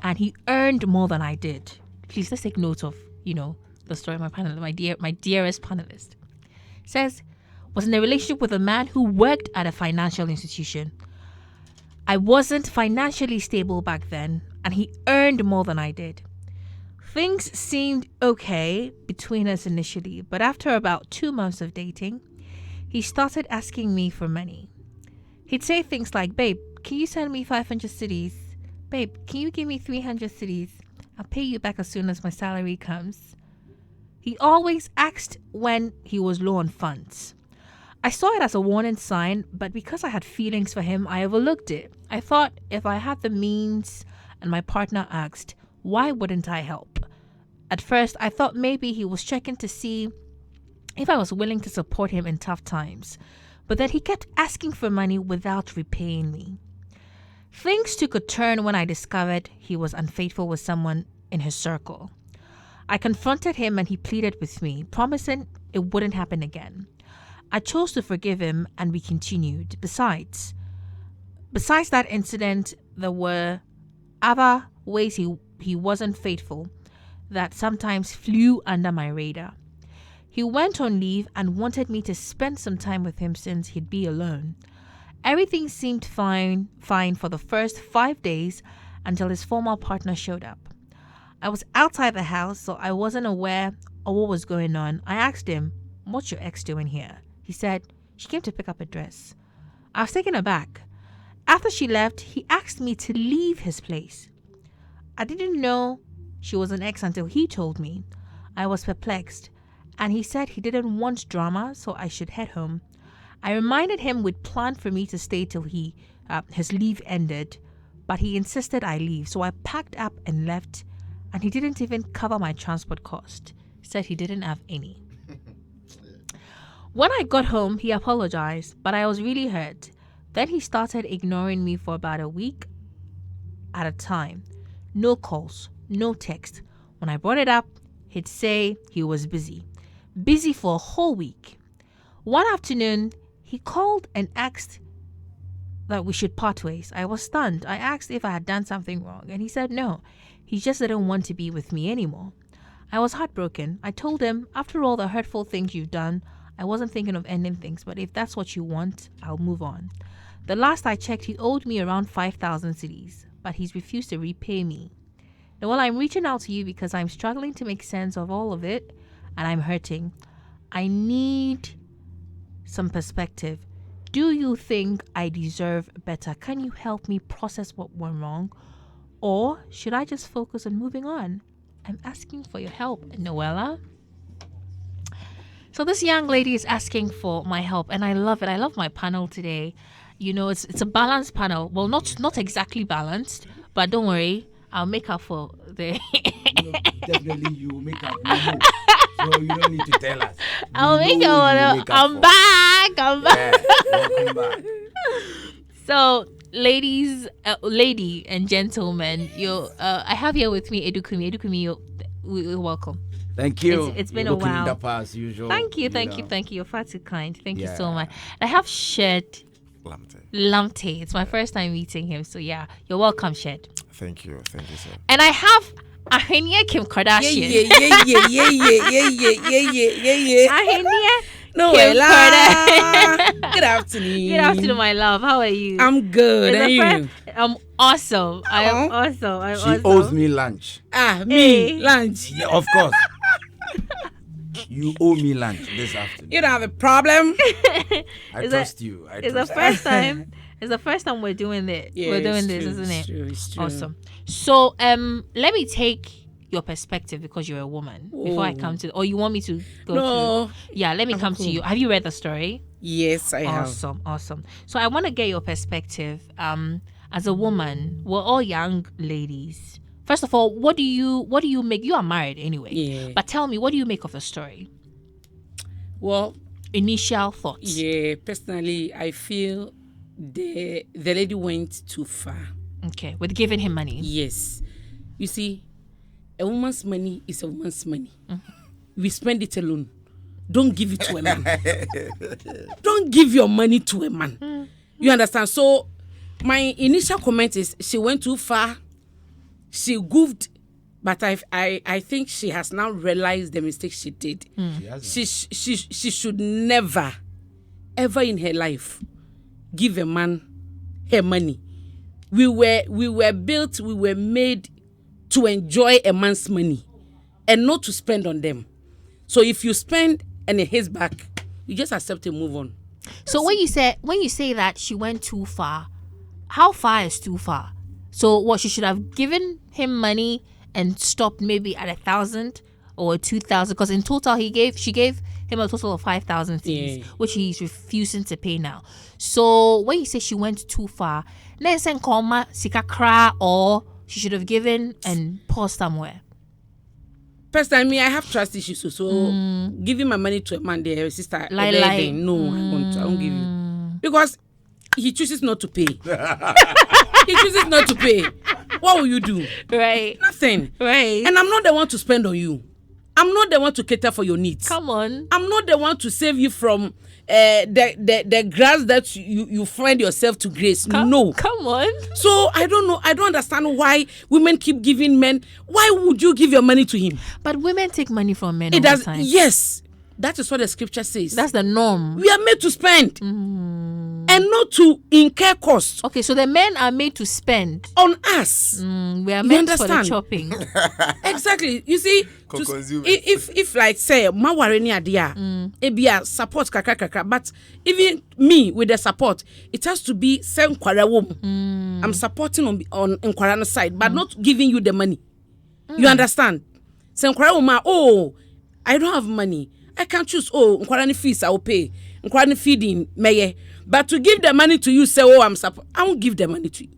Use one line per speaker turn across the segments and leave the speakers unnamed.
and he earned more than I did. Please, let's take note of, the story of my dearest panelist. Says, was in a relationship with a man who worked at a financial institution. I wasn't financially stable back then, and he earned more than I did. Things seemed okay between us initially, but after about 2 months of dating, he started asking me for money. He'd say things like, babe, can you send me 500 cedis? Babe, can you give me 300 cedis? I'll pay you back as soon as my salary comes. He always asked when he was low on funds. I saw it as a warning sign, but because I had feelings for him, I overlooked it. I thought if I had the means and my partner asked, why wouldn't I help? At first, I thought maybe he was checking to see if I was willing to support him in tough times. But then he kept asking for money without repaying me. Things took a turn when I discovered he was unfaithful with someone in his circle. I confronted him and he pleaded with me, promising it wouldn't happen again. I chose to forgive him and we continued. Besides that incident, there were other ways he wasn't faithful that sometimes flew under my radar. He went on leave and wanted me to spend some time with him since he'd be alone. Everything seemed fine for the first 5 days until his former partner showed up. I was outside the house, so I wasn't aware of what was going on. I asked him, what's your ex doing here? He said, she came to pick up a dress. I was taken aback. After she left, he asked me to leave his place. I didn't know she was an ex until he told me. I was perplexed, and he said he didn't want drama, so I should head home. I reminded him we'd planned for me to stay till his leave ended, but he insisted I leave, so I packed up and left, and he didn't even cover my transport cost. He said he didn't have any. When I got home, he apologized, but I was really hurt. Then he started ignoring me for about a week at a time. No calls, no text. When I brought it up, he'd say he was busy. Busy for a whole week. One afternoon, he called and asked that we should part ways. I was stunned. I asked if I had done something wrong, and he said no. He just didn't want to be with me anymore. I was heartbroken. I told him, after all the hurtful things you've done, I wasn't thinking of ending things, but if that's what you want, I'll move on. The last I checked, he owed me around 5,000 cedis, but he's refused to repay me. Now, while I'm reaching out to you because I'm struggling to make sense of all of it, and I'm hurting, I need some perspective. Do you think I deserve better? Can you help me process what went wrong? Or should I just focus on moving on? I'm asking for your help, Noella. So this young lady is asking for my help, and I love it. I love my panel today. It's a balanced panel. Well, not exactly balanced, but don't worry, I'll make up for the.
Definitely, you will make up. So you don't need to tell us.
I'll make up. I'm back.
Welcome back.
So, lady and gentlemen, I have here with me Edukumi. Edukumi, you're welcome.
Thank you.
It's been a while.
Up as usual.
Thank you. You're far too kind. Thank you so much. I have Shed Lamte. It's my first time meeting him, so yeah, you're welcome, Shed.
Thank you, sir.
And I have Ahenia Kim Kardashian. Ahenia
Noella. Good afternoon.
Good afternoon, my love. How are you?
I'm good. And you?
I'm awesome. I am awesome.
She owes me lunch.
Me lunch.
Yeah, of course. You owe me lunch this afternoon.
You don't have a problem.
I trust you.
It's the first time. It's the first time we're doing this.
Yeah,
we're doing this, isn't it? It's true. Awesome. So, let me take your perspective because you're a woman. Before I come to, or you want me to go through? Yeah, let me come to you. Have you read the story?
Yes, I have.
Awesome. So I want to get your perspective. As a woman, we're all young ladies. First of all, what do you make? You are married anyway.
Yeah.
But tell me, what do you make of the story?
Well,
initial thoughts.
Yeah, personally, I feel the lady went too far.
Okay, with giving him money.
Yes. You see, a woman's money is a woman's money.
Mm-hmm.
We spend it alone. Don't give it to a man. Don't give your money to a man. Mm-hmm. You understand? So, my initial comment is she went too far. she goofed, but I think she has now realized the mistake she did. She should never, ever in her life give a man her money. We were built, we were made to enjoy a man's money and not to spend on them. So if you spend and it hits back, you just accept and move on.
So when you say that she went too far, how far is too far? So what, she should have given him money and stopped maybe at 1,000 or 2,000, because in total she gave him a total of 5,000 cedis, which he's refusing to pay now. So when you say she went too far, or she should have given and paused somewhere.
Personally, I have trust issues, so giving my money to a man, their sister, no, I won't give you, because he chooses not to pay. He chooses not to pay. What will you do?
Right.
Nothing.
Right.
And I'm not the one to spend on you. I'm not the one to cater for your needs.
Come on.
I'm not the one to save you from the grass that you find yourself to grace. No.
Come on.
So I don't know. I don't understand why women keep giving men. Why would you give your money to him?
But women take money from men
It
all
does.
the time.
Yes. That is what the scripture says.
That's the norm.
We are made to spend and not to incur costs.
Okay, so the men are made to spend
On us.
We are meant for the chopping.
Exactly. You see, if like say ma ware ni ade a ebia support kakra, but even me with the support, it has to be say nkwara wom. I'm supporting on nkwara no side, but not giving you the money. You understand? Say nkwara wom, oh, I don't have money. I can choose, nkwara ni fees I will pay. Nkwara ni feeding meye. But to give the money to you, say, I won't give the money to you.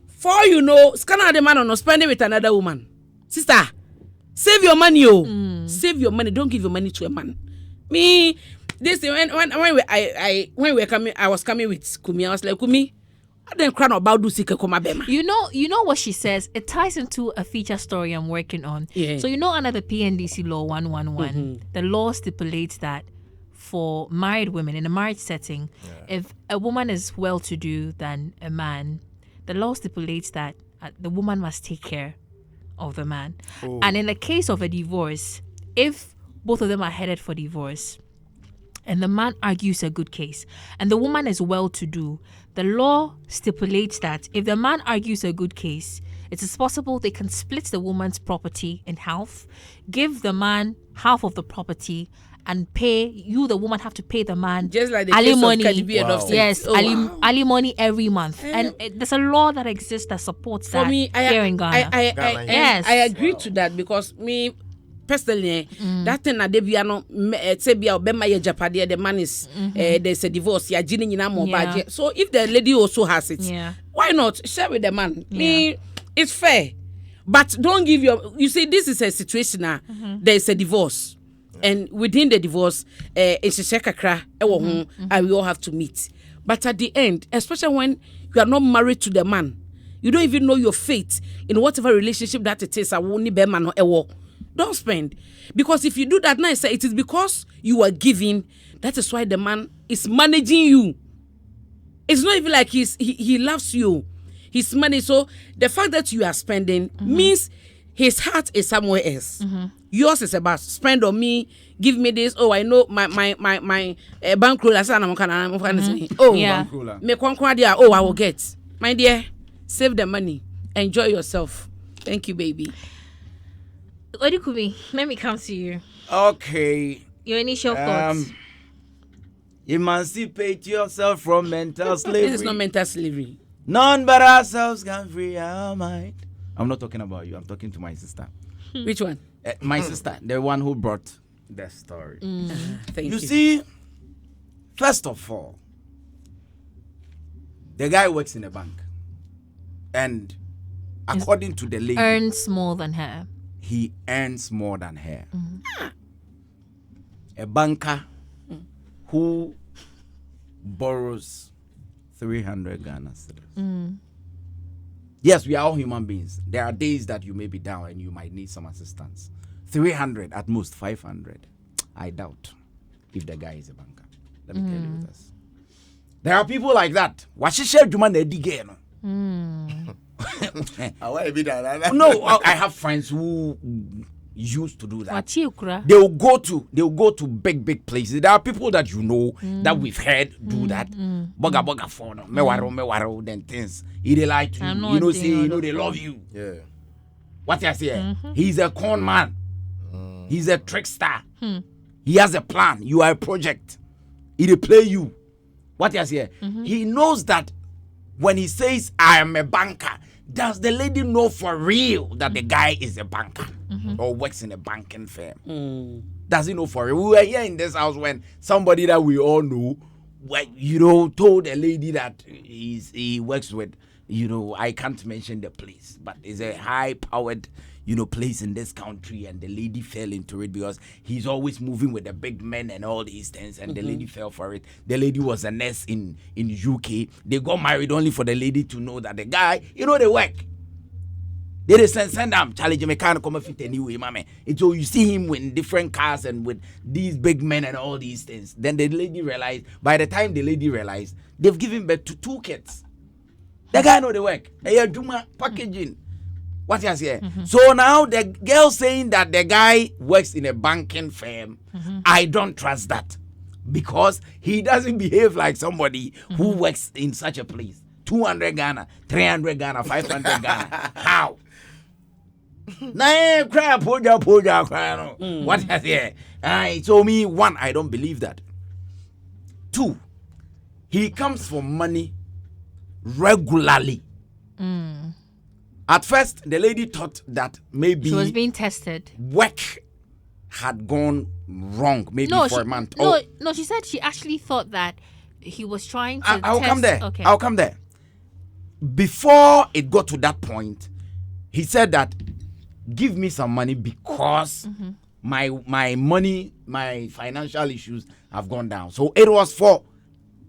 For you know, scanner the man or not spend it with another woman. Sister, save your money, save your money. Don't give your money to a man. Me, this when we were coming, I was coming with Kumi. I was like, Kumi, I didn't cry about do sika koma bema.
You know what she says. It ties into a feature story I'm working on.
Yeah.
So under the PNDC law 111, the law stipulates that for married women in a marriage setting, if a woman is well-to-do than a man, the law stipulates that the woman must take care of the man. And in the case of a divorce, if both of them are headed for divorce and the man argues a good case and the woman is well-to-do, the law stipulates that if the man argues a good case, it is possible they can split the woman's property in half, give the man half of the property, and pay you, the woman, have to pay the man
just like the
alimony.
case of Cardi B and Offset.
Yes, alimony every month. And there's a law that exists that supports that here in Ghana.
Yes, I agree to that, because me personally, that thing that they be no say be obema ye japade, the man is there's a divorce, ya jini nyina mo budget. So if the lady also has it, why not share with the man? Me, it's fair. But don't give you see, this is a situation now, there's a divorce. And within the divorce, it's a kakra, and we all have to meet. But at the end, especially when you are not married to the man, you don't even know your fate in whatever relationship that it is. Don't spend. Because if you do that now, I say it is because you are giving. That is why the man is managing you. It's not even like he loves you. His money. So the fact that you are spending means his heart is somewhere else. Yours is about spend on me, give me this. Oh, I know my bankroll. I will get. My dear, save the money. Enjoy yourself. Thank you, baby.
Odikumi, let me come to you.
Okay.
Your initial thoughts.
Emancipate yourself from mental slavery.
This is not mental slavery.
None but ourselves can free our mind. I'm not talking about you. I'm talking to my sister.
Which one?
My sister, the one who brought the story.
Thank you.
You see, first of all, the guy works in a bank. And according to the lady,
Earns more than her.
he earns more than her. A banker who borrows 300 Ghana cedis. Yes, we are all human beings. There are days that you may be down and you might need some assistance. 300, at most 500. I doubt if the guy is a banker. Let me tell you this. There are people like that.
Why be that?
No, I have friends who used to do that.
Wachikura.
They will go to big places. There are people that you know that we've heard do that. Boga for no, me waro, then things. He they lie to
I'm
you.
not
You know,
doing
say
all
you know
the
they
phone.
love you.
Yeah.
What I say? He's a con man. He's a trickster. He has a plan. You are a project. He dey play you. What I say? He knows that when he says I am a banker, does the lady know for real that the guy is a banker or works in a banking firm? Does he know for real? We were here in this house when somebody that we all know, told a lady that he works with, I can't mention the place, but it's a high-powered, place in this country, and the lady fell into it because he's always moving with the big men and all these things, and the lady fell for it. The lady was a nurse in UK. They got married only for the lady to know that the guy, they work. They send them, Charlie Jimmy can't come fit anyway, mammy. So you see him in different cars and with these big men and all these things. Then the lady realized, by the time the lady realized, they've given birth to 2 kids. The guy know the work. They are doing packaging. What you say? So now the girl saying that the guy works in a banking firm, I don't trust that because he doesn't behave like somebody who works in such a place. 200 Ghana, 300 Ghana, 500 Ghana. How? Nah, cry, puja, cry. No. What you say? So me, 1, I don't believe that. 2, he comes for money regularly. At first, the lady thought that maybe
She was being tested.
work had gone wrong, maybe for a month.
No, she said she actually thought that he was trying to
I'll
test.
come there.
Okay.
I'll come there. Before it got to that point, he said that give me some money because my money, my financial issues have gone down. So it was for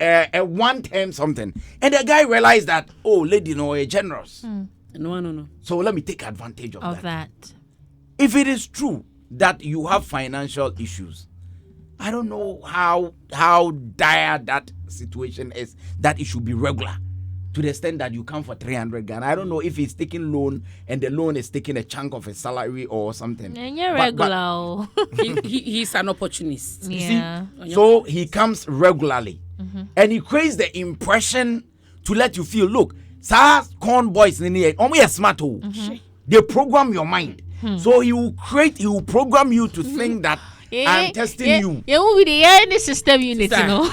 a one-time something. And the guy realized that, lady, you're generous.
No.
So let me take advantage of
Of
that.
that.
If it is true that you have financial issues, I don't know how dire that situation is, that it should be regular to the extent that you come for 300 Ghana. I don't know if he's taking loan and the loan is taking a chunk of his salary or something.
And you're
But-
regular.
He's an opportunist.
You
Yeah.
see? So he comes regularly. And he creates the impression to let you feel, look, SARS corn boys in here, only a smart. They program your mind. So he will program you to think that I'm testing you.
Yeah, we'll be the any system unit,
Sister.
you know.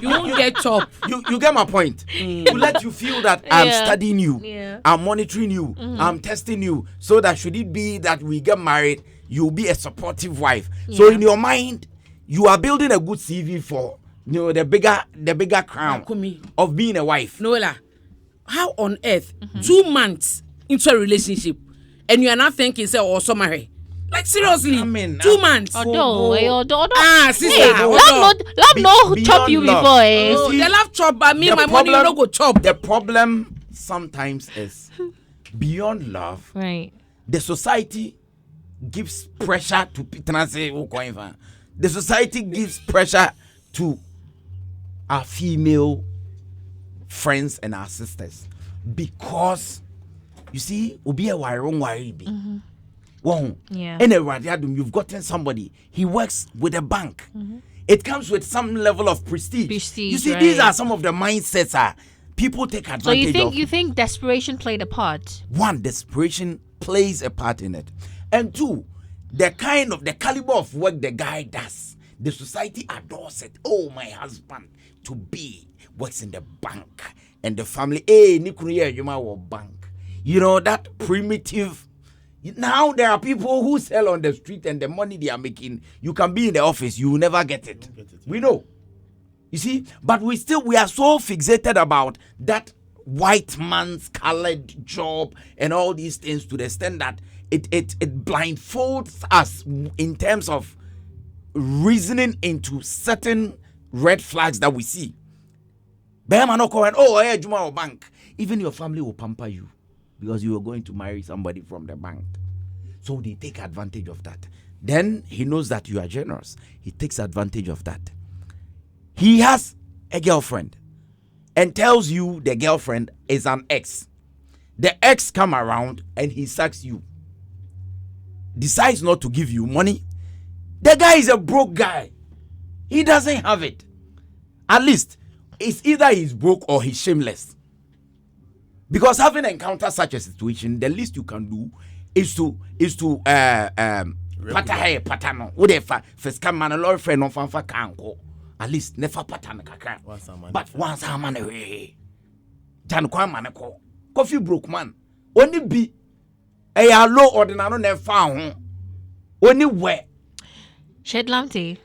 You won't get top.
You get my point. To let you feel that I'm
Yeah.
studying you,
Yeah.
I'm monitoring you, I'm testing you, so that should it be that we get married, you'll be a supportive wife. So
Yeah.
in your mind, you are building a good CV for the bigger crown
Akumi.
of being a wife.
Noela, how on earth 2 months into a relationship and you are not thinking say also marry? Like seriously,
I mean,
2 months.
Although,
Sister,
hey,
hold
love
on.
no
Be-
chop you
beyond love.
before, eh?
Oh,
see,
they love chop, but me,
The
my money, you
problem-
don't go chop.
The problem sometimes is beyond love.
Right.
The society gives pressure to the society gives pressure to our female friends and our sisters because you see obi e wrong worry be
Yeah.
and you've gotten somebody, he works with a bank. It comes with some level of prestige. You see, these
right.
are some of the mindsets people take advantage
So
of.
you think desperation played a part?
1, desperation plays a part in it, and 2, the caliber of work the guy does, the society adores it. Oh, my husband to be works in the bank, and the family, bank. That primitive. Now there are people who sell on the street, and the money they are making, you can be in the office, you will never get it. We know. You see, but we are so fixated about that white man's colored job and all these things to the extent that it blindfolds us in terms of reasoning into certain red flags that we see. Juma bank. Even your family will pamper you because you are going to marry somebody from the bank. So they take advantage of that. Then he knows that you are generous. He takes advantage of that. He has a girlfriend, and tells you the girlfriend is an ex. The ex come around and he sacks you. Decides not to give you money. The guy is a broke guy. He doesn't have it. At least it's either he's broke or he's shameless. Because having encountered such a situation, the least you can do is to patano. Whatever first come man a lawyer friend no fanfa kanko. At least never patano kakra. But once a man away. Jan kwa manako. Coffee broke man. Only be a low ordinary never found. Only where
Shed Lamte.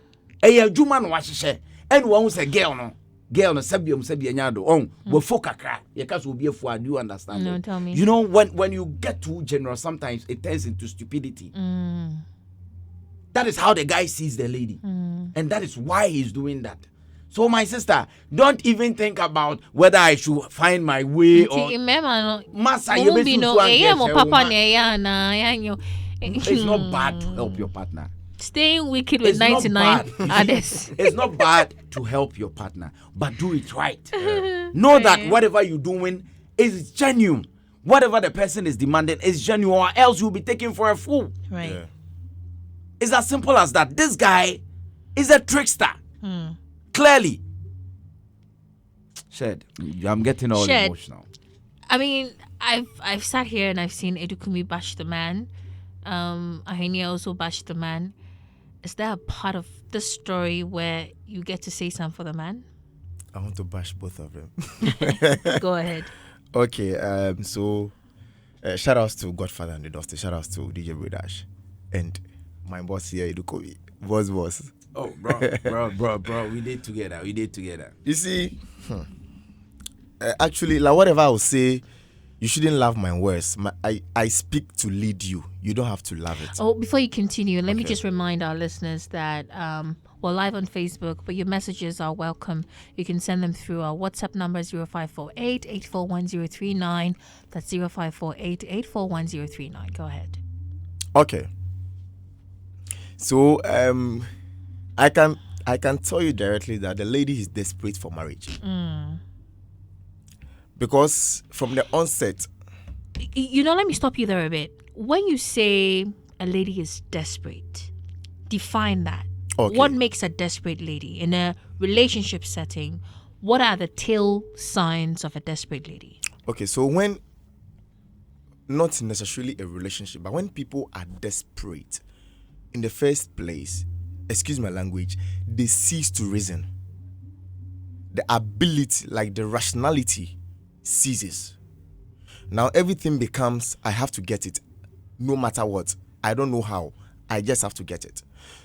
A Juman washes and one was a girl no sabium sabianyado on we fokakra your case will be a for you understand.
No, tell me.
You know when you get too generous sometimes it turns into stupidity. That is how the guy sees the lady. And that is why he's doing that. So my sister, don't even think about whether I should find my way or Masa it's not bad to help your partner.
Staying wicked with 99 others.
It's not bad to help your partner, but do it right. Know that whatever you're doing is genuine. Whatever the person is demanding is genuine, or else you'll be taken for a fool.
Right. Yeah.
It's as simple as that. This guy is a trickster. Clearly. Shed, I'm getting all emotional.
I mean, I've sat here and I've seen Edukumi bash the man. Ahenia also bashed the man. Is there a part of this story where you get to say something for the man?
I want to bash both of them.
Go ahead.
Okay, so shout outs to Godfather and the Dusty. Shout outs to DJ Bredash. And my boss here, Edukobi. Boss.
Oh, bro, we did together.
You see, actually, like whatever I will say, you shouldn't love my words. I speak to lead you. You don't have to love it.
Oh, before you continue, let me just remind our listeners that we're live on Facebook, but your messages are welcome. You can send them through our WhatsApp number 0548 841039. That's 0548 841039. Go ahead.
Okay. So I can tell you directly that the lady is desperate for marriage. Because from the onset,
let me stop you there a bit. When you say a lady is desperate, define that.
Okay.
What makes a desperate lady in a relationship setting? What are the tell signs of a desperate lady?
Okay, so when not necessarily a relationship, but when people are desperate, in the first place, excuse my language, they cease to reason. The ability, like the rationality, ceases. Now everything becomes, I have to get it, no matter what. I don't know how. I just have to get it.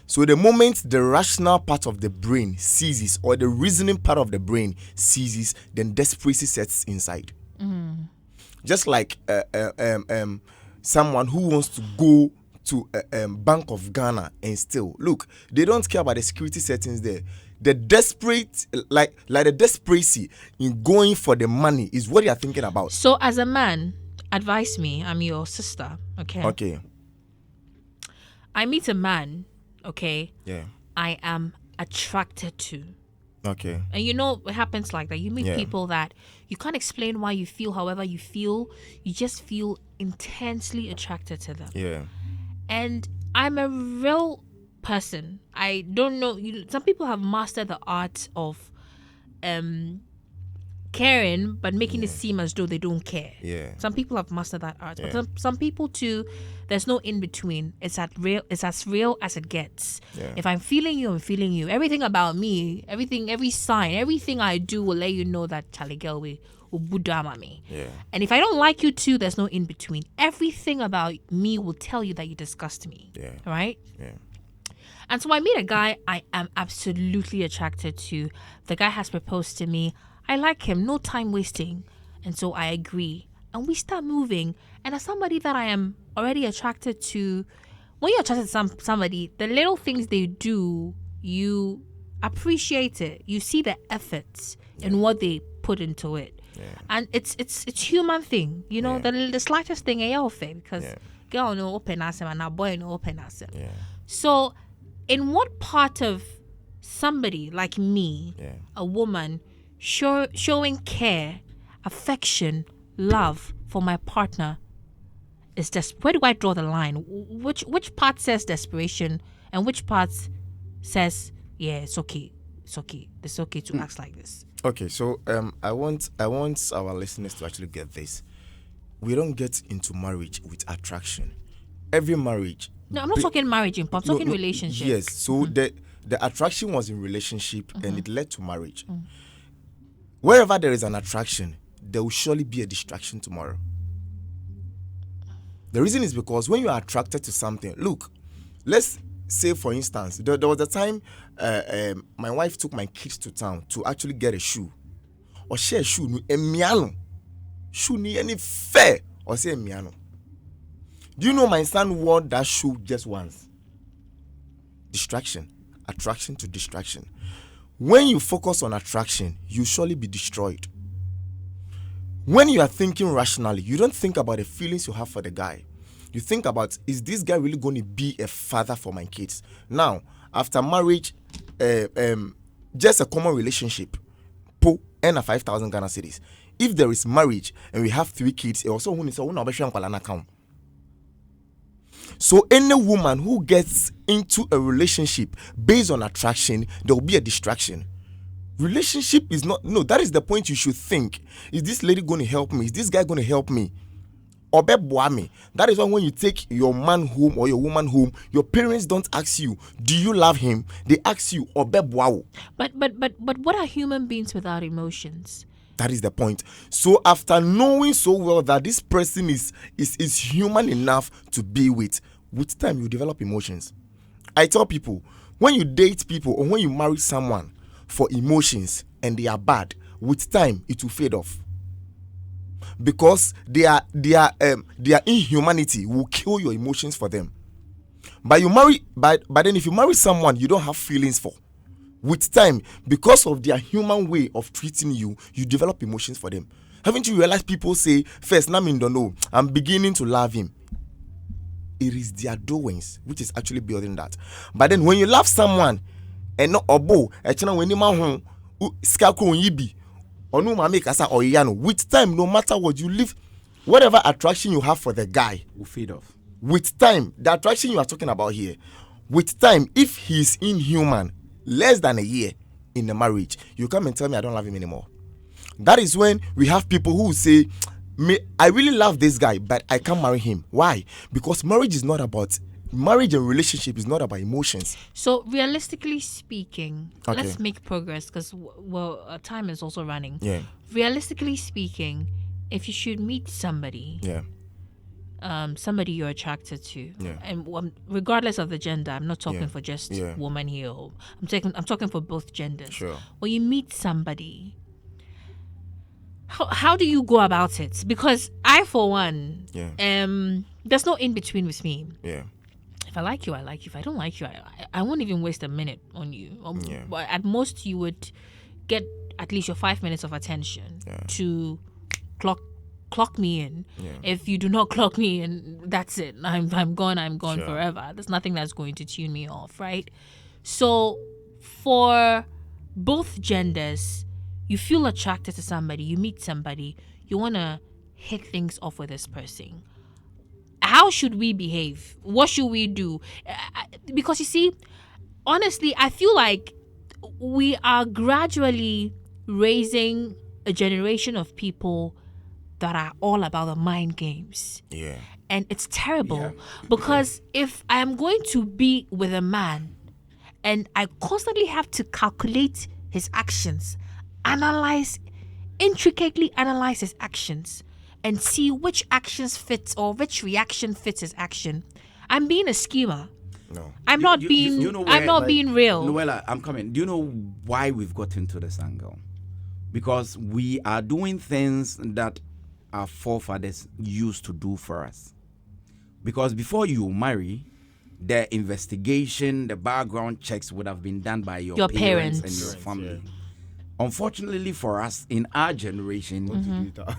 So the moment the rational part of the brain ceases, or the reasoning part of the brain ceases, then desperation sets inside. Just like someone who wants to go to Bank of Ghana and steal. Look, they don't care about the security settings there. The desperate, like the desperacy in going for the money is what you're thinking about.
So as a man, advise me. I'm your sister.
Okay.
I meet a man. Okay.
Yeah.
I am attracted to.
Okay.
And it happens like that. You meet people that you can't explain why you feel however you feel. You just feel intensely attracted to them.
Yeah.
And I'm a real person. I don't know. Some people have mastered the art of caring, but making it seem as though they don't care.
Yeah.
Some people have mastered that art, but some people too. There's no in between. It's as real as it gets.
Yeah.
If I'm feeling you, I'm feeling you. Everything about me, every sign, everything I do will let you know that Charlie girl will budama me.
Yeah.
And if I don't like you too, there's no in between. Everything about me will tell you that you disgust me.
Yeah.
Right?
Yeah.
And so I meet a guy I am absolutely attracted to. The guy has proposed to me. I like him, no time wasting. And so I agree. And we start moving. And as somebody that I am already attracted to, when you're attracted to somebody, the little things they do, you appreciate it. You see the efforts and what they put into it. Yeah. And it's human thing. The slightest thing because girl no open asem and a boy no open asem.
Yeah.
So in what part of somebody like me, a woman, showing care, affection, love for my partner is where do I draw the line? Which part says desperation and which part says, yeah, it's okay. It's okay. It's okay to act like this.
Okay, so I want our listeners to actually get this. We don't get into marriage with attraction. Every marriage.
No, I'm not talking marriage, I'm talking relationship.
Yes, so the attraction was in relationship and it led to marriage. Wherever there is an attraction, there will surely be a distraction tomorrow. The reason is because when you are attracted to something, look, let's say for instance, there was a time my wife took my kids to town to actually get a shoe. Or share a shoe, a miano. Shoe ni any fair or say a miano. Do you know my son wore that shoe just once? Distraction. Attraction to distraction. When you focus on attraction, you surely be destroyed. When you are thinking rationally, you don't think about the feelings you have for the guy. You think about, is this guy really going to be a father for my kids? Now, after marriage, just a common relationship, po and a 5,000 Ghana cedis. If there is marriage and we have 3 kids, it also account. So any woman who gets into a relationship based on attraction, there will be a distraction. Relationship is not, no, that is the point you should think. Is this lady going to help me? Is this guy going to help me? That is why when you take your man home or your woman home, your parents don't ask you, do you love him? They ask you, But
what are human beings without emotions?
That is the point. So after knowing so well that this person is human enough to be with time you develop emotions. I tell people, when you date people or when you marry someone for emotions and they are bad, with time it will fade off. Because their inhumanity will kill your emotions for them. But then if you marry someone you don't have feelings for, with time, because of their human way of treating you, you develop emotions for them. Haven't you realized people say, first, Namin don't know, I'm beginning to love him. It is their doings which is actually building that. But then when you love someone and not obo, when you with time, no matter what you live, whatever attraction you have for the guy
will fade off.
With time, the attraction you are talking about here, with time, if he's inhuman, less than a year in a marriage, you come and tell me I don't love him anymore. That is when we have people who say, I really love this guy, but I can't marry him. Why? Because marriage and relationship is not about emotions.
So realistically speaking,
Okay.
let's make progress because time is also running.
Yeah.
Realistically speaking, if you should meet somebody,
Yeah.
Somebody you're attracted to,
Yeah.
and regardless of the gender, I'm not talking
Yeah.
for just
Yeah.
woman here. I'm talking for both genders.
Sure.
When you meet somebody, how do you go about it? Because I, for one,
Yeah.
there's no in between with me.
Yeah.
If I like you, I like you. If I don't like you, I won't even waste a minute on you.
Yeah.
But at most, you would get at least your 5 minutes of attention to clock me in.
Yeah.
If you do not clock me in, that's it. I'm gone. I'm gone
Sure.
forever. There's nothing that's going to tune me off, right? So for both genders, you feel attracted to somebody, you meet somebody, you want to hit things off with this person. How should we behave? What should we do? Because you see, honestly, I feel like we are gradually raising a generation of people that are all about the mind games.
Yeah.
And it's terrible because if I am going to be with a man and I constantly have to calculate his actions, intricately analyze his actions and see which actions fit or which reaction fits his action, I'm being a schemer.
No.
I'm not being real.
Noella, I'm coming. Do you know why we've got into this angle? Because we are doing things that our forefathers used to do for us. Because before you marry, the investigation, the background checks would have been done by your parents and your family.
Yeah.
Unfortunately for us, in our generation,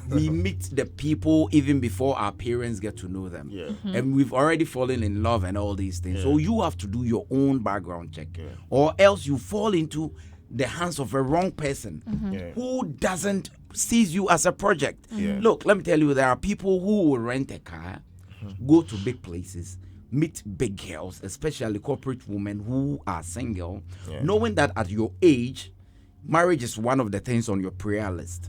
we meet the people even before our parents get to know them.
Yeah.
And we've already fallen in love and all these things. So you have to do your own background check. Or else you fall into the hands of a wrong person
Yeah.
who doesn't sees you as a project.
Yeah.
Look, let me tell you, there are people who will rent a car, go to big places, meet big girls, especially corporate women who are single, knowing that at your age, marriage is one of the things on your prayer list.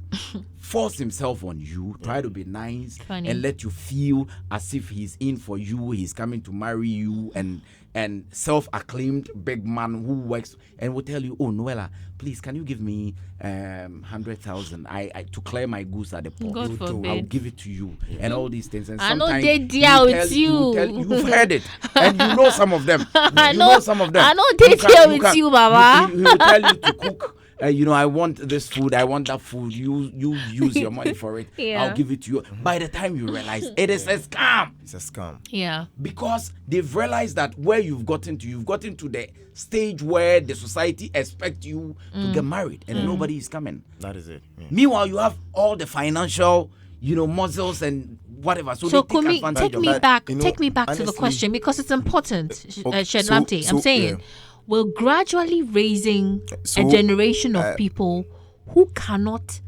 Force himself on you, try to be nice,
Funny.
and let you feel as if he's in for you, he's coming to marry you, and self-acclaimed big man who works and will tell you, oh, Noella, please, can you give me 100,000 I to clear my goods at the port?
God
I'll
forbid.
give it to you, and all these things. And
I know
sometimes
they
he
deal
will
with
tell- he
you.
will tell- you've heard it, and you know some of them.
I
You
know
some of them.
I know they
You can-
deal
you
with
can-
you, Baba.
He will tell you to cook. I want this food, I want that food. You use your money for it.
Yeah.
I'll give it to you. By the time you realize it is a scam,
It's a scam.
Yeah.
because they've realized that where you've gotten to the stage where the society expects you to get married, and nobody is coming.
That is it. Yeah.
Meanwhile, you have all the financial, muscles and whatever. So
So
they take
Kumi,
advantage
take
of
me
that.
back.
You know,
Take me back to the
honestly-
question because it's important.
Okay,
Shedlamte, I'm
so,
saying,
yeah.
we're gradually raising a
So,
generation of people who cannot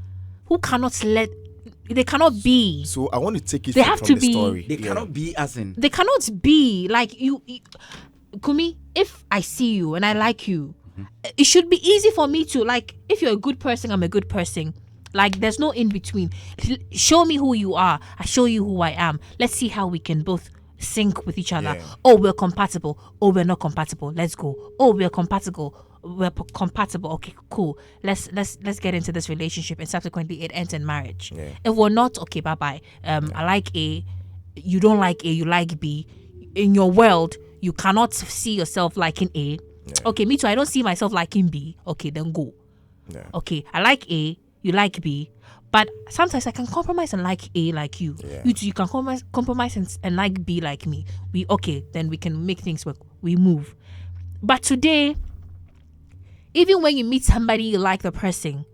let. They cannot be.
So I want to take it
They
from
have
from
to
the
be-
story.
They
Yeah.
cannot be as in.
They cannot be like you. Kumi, if I see you and I like you, it should be easy for me to like. If you're a good person, I'm a good person. Like there's no in between. Show me who you are. I show you who I am. Let's see how we can both sync with each other.
Yeah.
Oh, we're compatible. Oh, we're not compatible. Let's go. Oh, we're compatible. Compatible. Okay, cool. Let's get into this relationship, and subsequently it ends in marriage.
Yeah.
If we're not, okay, bye bye. I like A. You don't like A. You like B. In your world, you cannot see yourself liking A. Okay, me too. I don't see myself liking B. Okay, then go.
Yeah.
Okay, I like A. You like B. But sometimes I can compromise and like A like you.
Yeah.
You too, you can compromise and like B like me. Then we can make things work. We move. But today, even when you meet somebody you like the person,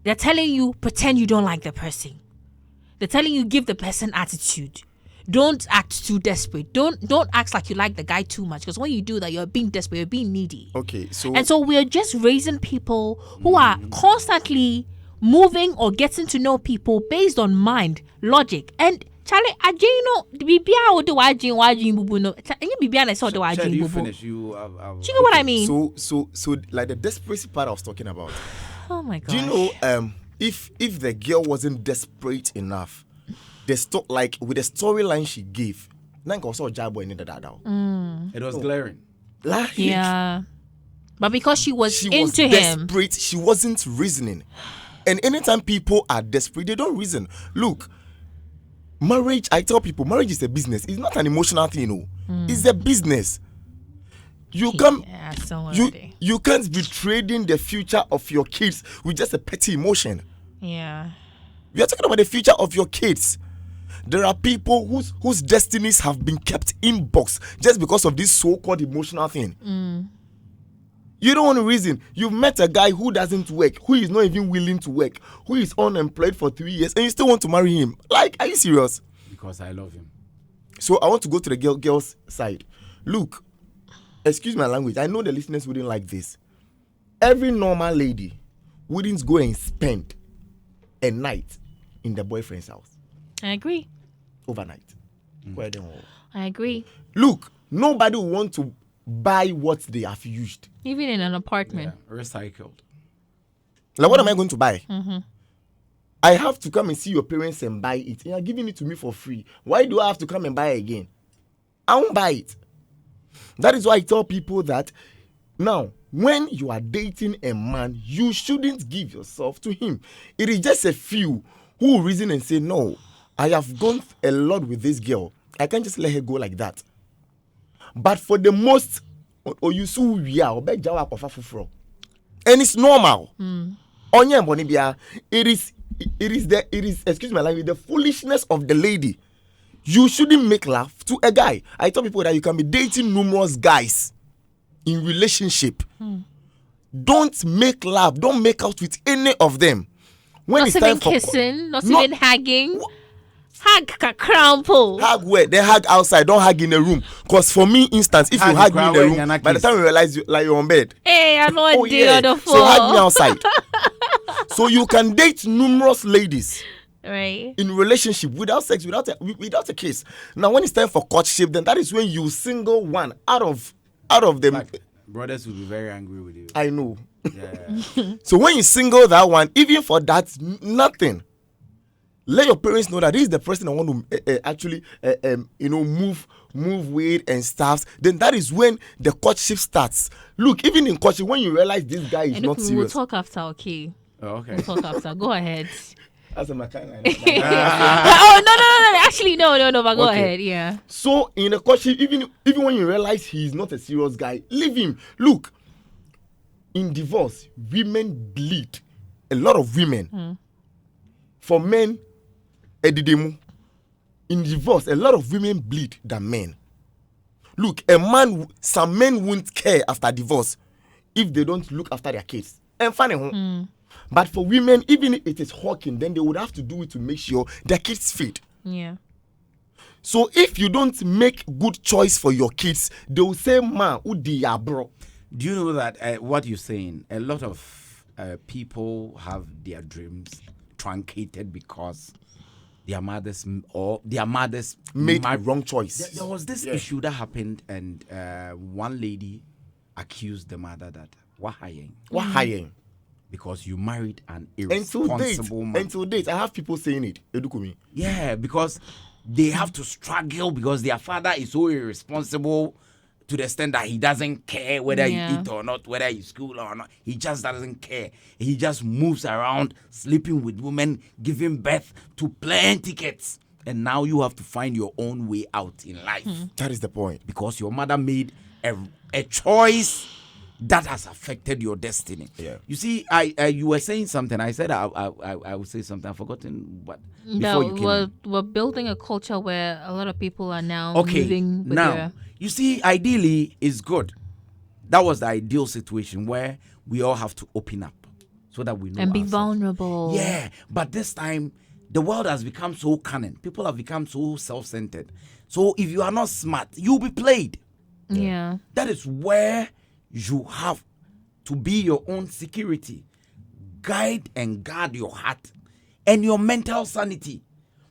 they're telling you pretend you don't like the person. They're telling you give the person attitude. Don't act too desperate. Don't act like you like the guy too much, because when you do that, you're being desperate, you're being needy.
Okay, so
And so we're just raising people who are constantly moving or getting to know people based on mind, logic, and Charlie, bibia o do wajin bubu no. Enye bibia na say do
Shall
wajin
you
bubu.
finish?
Do you know what I mean?
so like the desperation part I was talking about.
Oh my god.
Do you know if the girl wasn't desperate enough, like with the storyline she gave, nanka also jabo in that.
It was glaring.
Like,
Yeah. But because she was
she
into
was
him.
desperate, she wasn't reasoning. And anytime people are desperate, they don't reason. Look, marriage, I tell people, marriage is a business. It's not an emotional thing, It's a business. You come,
Yeah, so
you can't be trading the future of your kids with just a petty emotion.
Yeah.
We are talking about the future of your kids. There are people whose destinies have been kept in box just because of this so-called emotional thing. You don't want to reason. You've met a guy who doesn't work, who is not even willing to work, who is unemployed for 3 years, and you still want to marry him. Like, are you serious?
Because I love him.
So I want to go to the girl's side. Look, excuse my language. I know the listeners wouldn't like this. Every normal lady wouldn't go and spend a night in the boyfriend's house
I agree.
overnight. Where they all-
I agree.
Look, nobody will want to buy what they have used.
Even in an apartment.
Yeah, recycled.
Like, what am I going to buy? I have to come and see your parents and buy it. You are giving it to me for free. Why do I have to come and buy again? I won't buy it. That is why I tell people that now, when you are dating a man, you shouldn't give yourself to him. It is just a few who will reason and say, no, I have gone a lot with this girl. I can't just let her go like that. But for the most, and it's normal. It is excuse my language, the foolishness of the lady. You shouldn't make love to a guy. I tell people that you can be dating numerous guys in relationship. Don't make love. Don't make out with any of them. When
Not
it's
even
time for
kissing, not
Not-
even hugging. Hug crumple.
Hug where? They hug outside. Don't hug in a room. Because for me, instance, if you hug me in a room, by the time you realize you're on bed.
Hey, I know
Oh yeah. So hug me outside. So you can date numerous ladies.
Right.
In relationship without sex, without a kiss. Now, when it's time for courtship, then that is when you single one out of them.
Like, brothers will be very angry with you.
I know.
Yeah.
So when you single that one, even for that, nothing. Let your parents know that this is the person I want to actually, move weight and stuff. Then that is when the courtship starts. Look, even in courtship, when you realize this guy is not serious.
We'll talk after, okay?
Oh, okay.
We'll talk after. Go ahead.
That's a mechanic.
Oh no! Actually, no. But go ahead. Yeah.
So in a courtship, even when you realize he's not a serious guy, leave him. Look, in divorce, women bleed. A lot of women. For men, edidemu. In divorce, a lot of women bleed than men. Look, some men won't care after divorce if they don't look after their kids. And funny, but for women, even if it is hawking, then they would have to do it to make sure their kids feed.
Yeah.
So if you don't make good choice for your kids, they will say, "Ma, udiya bro."
Do you know that what you're saying? A lot of people have their dreams truncated because their mothers
Made a wrong choice.
There was this issue that happened, and one lady accused the mother that what hiring because you married an irresponsible man.
Until date, I have people saying it. Edukumi.
Yeah, because they have to struggle because their father is so irresponsible to the extent that he doesn't care whether you eat or not, whether you school or not. He just doesn't care. He just moves around, sleeping with women, giving birth to plenty kids. And now you have to find your own way out in life.
That is the point.
Because your mother made a choice that has affected your destiny.
Yeah.
You see, you were saying something. I said I would say something. I've forgotten what.
We're building a culture where a lot of people are now moving with
now you see, ideally it's good. That was the ideal situation where we all have to open up so that we know
and be
ourselves.
vulnerable.
Yeah, but this time the world has become so cunning. People have become so self-centered. So if you are not smart, you'll be played.
Yeah.
That is where you have to be your own security. Guide and guard your heart and your mental sanity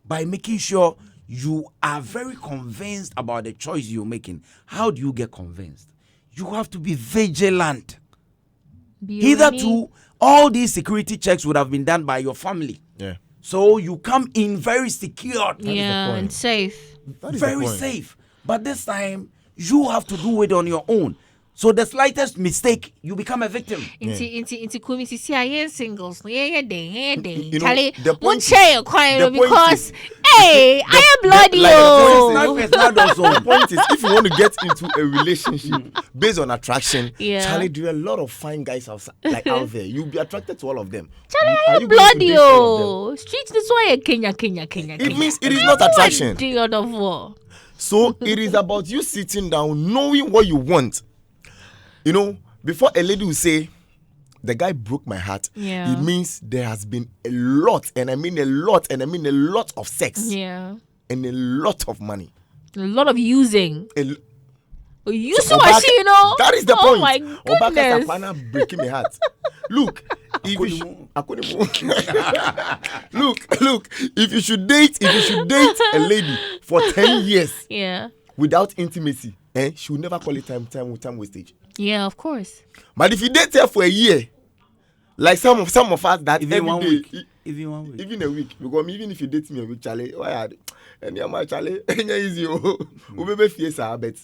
by making sure you are very convinced about the choice you're making. How do you get convinced? You have to be vigilant. Hitherto, all these security checks would have been done by your family.
Yeah.
So you come in very secure.
And safe.
Very safe. But this time, you have to do it on your own. So the slightest mistake, you become a victim.
Into community singles.
The
Won't
point
share your
the point
because
is-
I am bloody.
The point is, if you want to get into a relationship based on attraction, Charlie, there are a lot of fine guys out there. You'll be attracted to all of them.
Charlie, I
Are
am
you going to
bloody.
date all of them?
Streets this way, Kenya.
It means it is not attraction.
The other war.
So it is about you sitting down, knowing what you want. You know, before a lady will say, the guy broke my heart, it means there has been a lot, and I mean a lot, of sex.
Yeah.
And a lot of money.
A lot of using. You
So
saw she, you know?
That is the
oh
point.
My
Obaka
goodness.
Sapana breaking my heart. Look, if you look, if you should date a lady for 10 years without intimacy, she will never call it time wastage.
Yeah, of course.
But if you date her for a year, like some of us that
Even
every
1
day,
week. Even
a week, because even if you date me a week, Charlie, why are and you're my Charlie, easy, baby fiesta, bet.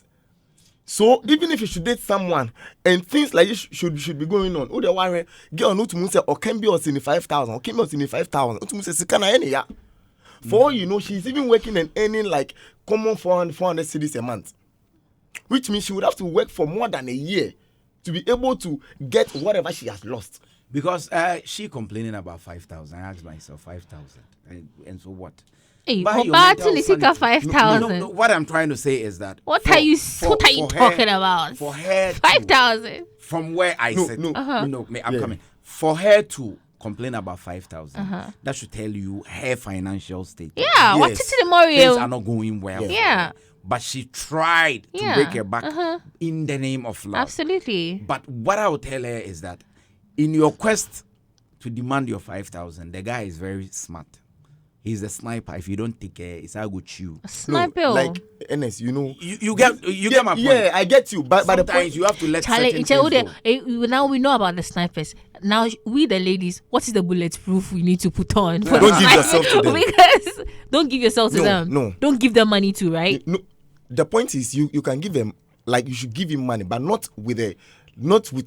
So even if you should date someone and things like this should be going on, oh the worry, girl no to say or can be or 5,000, or can be or 5,000, to say can I any ya. For all you know, she's even working and earning like common 400 cedis a month. Which means she would have to work for more than a year to be able to get whatever she has lost.
Because she complaining about 5,000. I asked myself 5,000. And so what?
Hey,
Buy your
Oba
mental
Tunisika
sanity.
5,000.
No, what I'm trying to say is that
What are you talking about?
For her
5,000.
from where I sit.
No.
I'm coming. For her to complain about 5,000. That should tell you her financial state.
Yeah, what
Yes.
is the more
Things are not going well. for
Yeah.
her. But she tried to
Yeah.
break her back in the name of love.
Absolutely.
But what I would tell her is that in your quest to demand your 5,000, the guy is very smart. He's a sniper. If you don't take care, it's how good you.
Sniper.
like NS, you know.
You get my point.
Yeah, I get you. But the
Sometimes
point,
you have to let
Charlie,
certain things go.
now we know about the snipers. Now we the ladies, what is the bulletproof we need to put on? For
Don't
the
give
sniper?
yourself to them.
Because don't give yourself to
No,
them.
no.
Don't give them money too, right?
no, the point is you can give them, like, you should give him money, but not with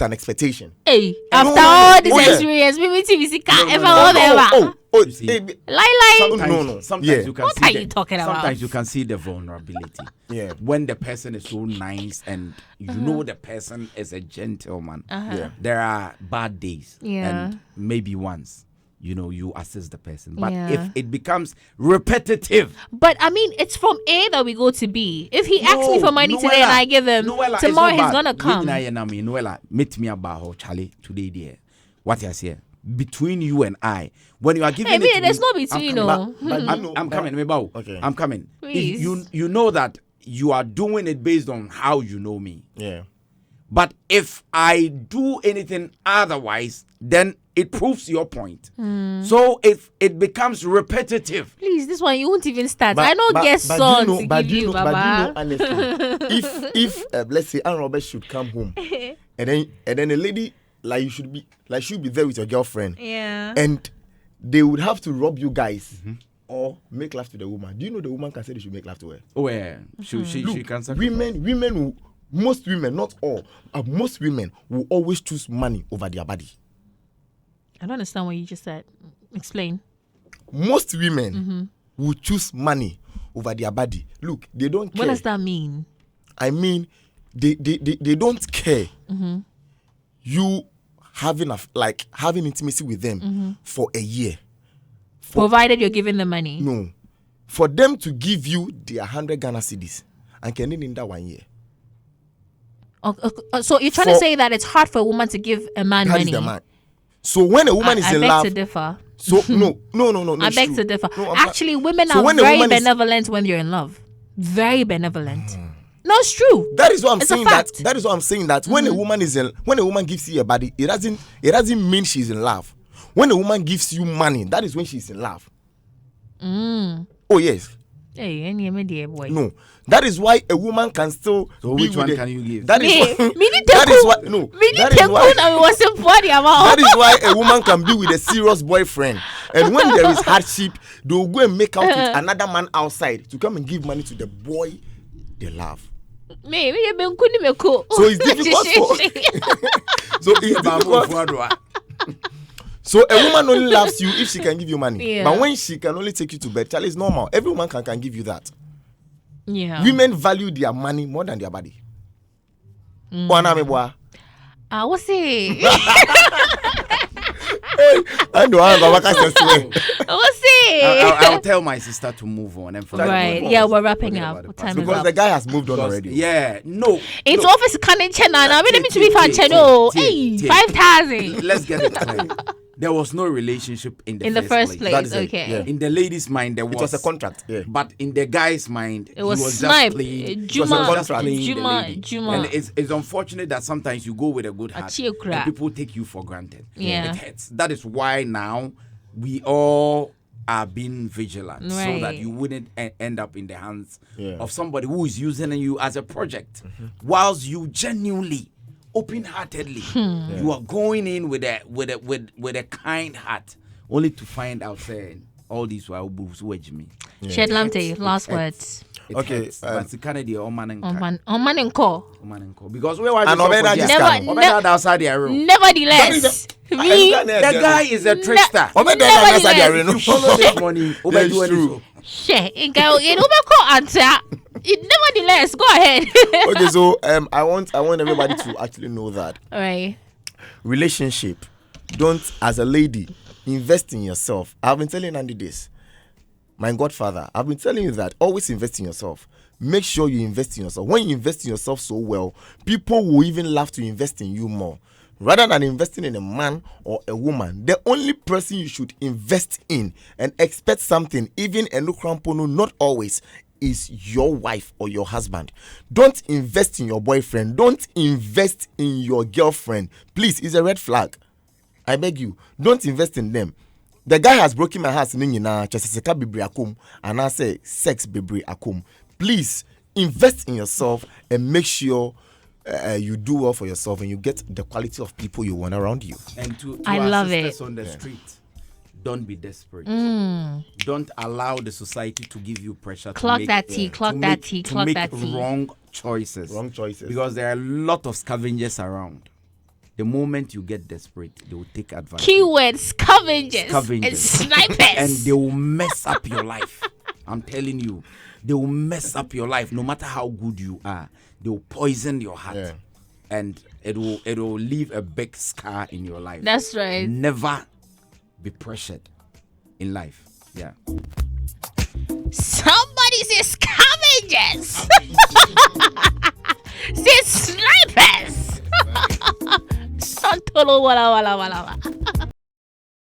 an expectation.
Hey,
No,
after
no,
all this
oh, yeah.
experience, maybe TV can't
No,
ever
no,
hold
no.
ever.
Oh,
see.
hey,
Lie.
Sometimes, sometimes
Yeah.
you can
What
see
are
the-
you talking about?
Sometimes you can see the vulnerability.
Yeah.
When the person is so nice and you know the person is a gentleman.
Yeah.
There are bad days.
Yeah.
And maybe once, you assist the person. But
Yeah.
if it becomes repetitive,
But I mean, it's from A that we go to B. If he asks me for money today and I give him, tomorrow he's gonna come.
Noella, meet me about Charlie today, dear. What you say? Between you and I, when you are giving
Hey,
it
me,
to
there's
me,
no between,
I'm coming.
no.
But you know,
I'm coming, Mebao.
Okay.
I'm coming.
Please.
If you know that you are doing it based on how you know me.
Yeah.
But if I do anything otherwise, then it proves your point. So if it becomes repetitive,
Please, this one you won't even start.
But-
I don't
but-
get
but
song
do you know-
to
but
give
do
you,
know- but do
Baba.
honestly, if let's say Ann Robert should come home, and then a lady like should be there with your girlfriend,
Yeah.
and they would have to rob you guys or make love to the woman. Do you know the woman can say they should make love to her?
oh yeah, she
Look,
can sacrifice.
most women, not all, most women will always choose money over their body.
I don't understand what you just said. Explain.
Most women will choose money over their body. Look, they don't care.
What does that mean?
I mean, they don't care. You having intimacy with them for a year.
Provided you're giving the money.
No, for them to give you their 100 Ghana cedis and can in that 1 year.
So you're trying to say that it's hard for a woman to give a man
That
money?
is the man. So when a woman is
I
in
beg
love,
to differ.
so no.
I
it's
beg
true.
to differ.
No, I'm not-
Actually, women
So
are
when a
very
woman is-
benevolent when you're in love. Very benevolent. No, it's true.
That is what I'm
It's a
saying. That
fact.
that is what I'm saying. That when a woman gives you a body, it doesn't mean she's in love. When a woman gives you money, that is when she's in love. Oh yes,
Hey, any dear boy.
no. That is why a woman can still.
So
be
which
with
one
a-
can you give?
That is
Me,
why.
me need
That
to
is
cook.
why. No.
Me need
That
to
is why.
cook and we was body about.
That is why a woman can be with a serious boyfriend, and when there is hardship, they will go and make out with another man outside to come and give money to the boy they love.
Me you been kuni me cook.
So it's difficult for. So it's difficult. So a woman only loves you if she can give you money.
Yeah.
But when she can only take you to bed, Charlie, it's normal. Every woman can give you that.
Yeah.
Women value their money more than their body. Boy.
What's it?
I know I'm about to say.
What's it?
I'll tell my sister to move on. And
Right.
move
Yeah,
on.
we're wrapping
Forget
up.
about the
Time
past.
is
Because
up.
the guy has moved on already.
Yeah, no.
It's
no.
office canning channel. Now, let me to be fan
Take,
channel.
take,
Hey,
take.
5,000
Let's get it clear. There was no relationship in the
first place.
That is it,
Okay.
yeah.
In the lady's mind, there was.
It was a contract. Yeah.
But in the guy's mind,
It was
he was
snipe.
just playing.
Juma-
he was just playing the
Juma-
lady.
Juma.
And it's unfortunate that sometimes you go with a good heart
Achie okra.
and people take you for granted.
Yeah.
It hurts. That is why now we all are being vigilant so that
Right.
you wouldn't end up in the hands
Yeah.
of somebody who is using you as a project, whilst you genuinely, open-heartedly, you are going in with a kind heart, only to find out saying all these wild boobs wedge me.
Shed Lamte, last words.
It
Okay,
hurts, but it's kind of the old man and
On man and call.
because we were
And Obeda just
Never-
Obeda outside the room.
Nevertheless, me,
The guy is a trickster.
Nevertheless.
You follow this money, Obe
That's
do
true.
anything.
share. It go. It will call answer. Nevertheless, go ahead.
Okay, so I want everybody to actually know that
All right.
relationship, don't, as a lady, invest in yourself. I've been telling Andy this, my godfather. I've been telling you that always invest in yourself. Make sure you invest in yourself. When you invest in yourself so well, people will even love to invest in you more. Rather than investing in a man or a woman, the only person you should invest in and expect something, even a nukrampono, not always, is your wife or your husband. Don't invest in your boyfriend. Don't invest in your girlfriend. Please, it's a red flag. I beg you, don't invest in them. The guy has broken my heart. And I say sex bibri akum. Please invest in yourself and make sure you do well for yourself and you get the quality of people you want around you.
And to
I
our
love
sisters
it.
on the street, don't be desperate. Don't allow the society to give you pressure.
Clock
to make,
that tea, clock
to
that
make-
tea,
to
clock
make
that tea.
wrong choices.
Wrong choices.
Because there are a lot of scavengers around. The moment you get desperate, they will take advantage.
Keywords, scavengers, and
Scavengers.
snipers.
And they will mess up your life. I'm telling you, they will mess up your life. No matter how good you are, they will poison your heart.
Yeah.
And it will leave a big scar in your life.
That's right.
Never be pressured in life. Yeah.
Somebody say scavengers. Say snipers. Santolo wala wala wala wala.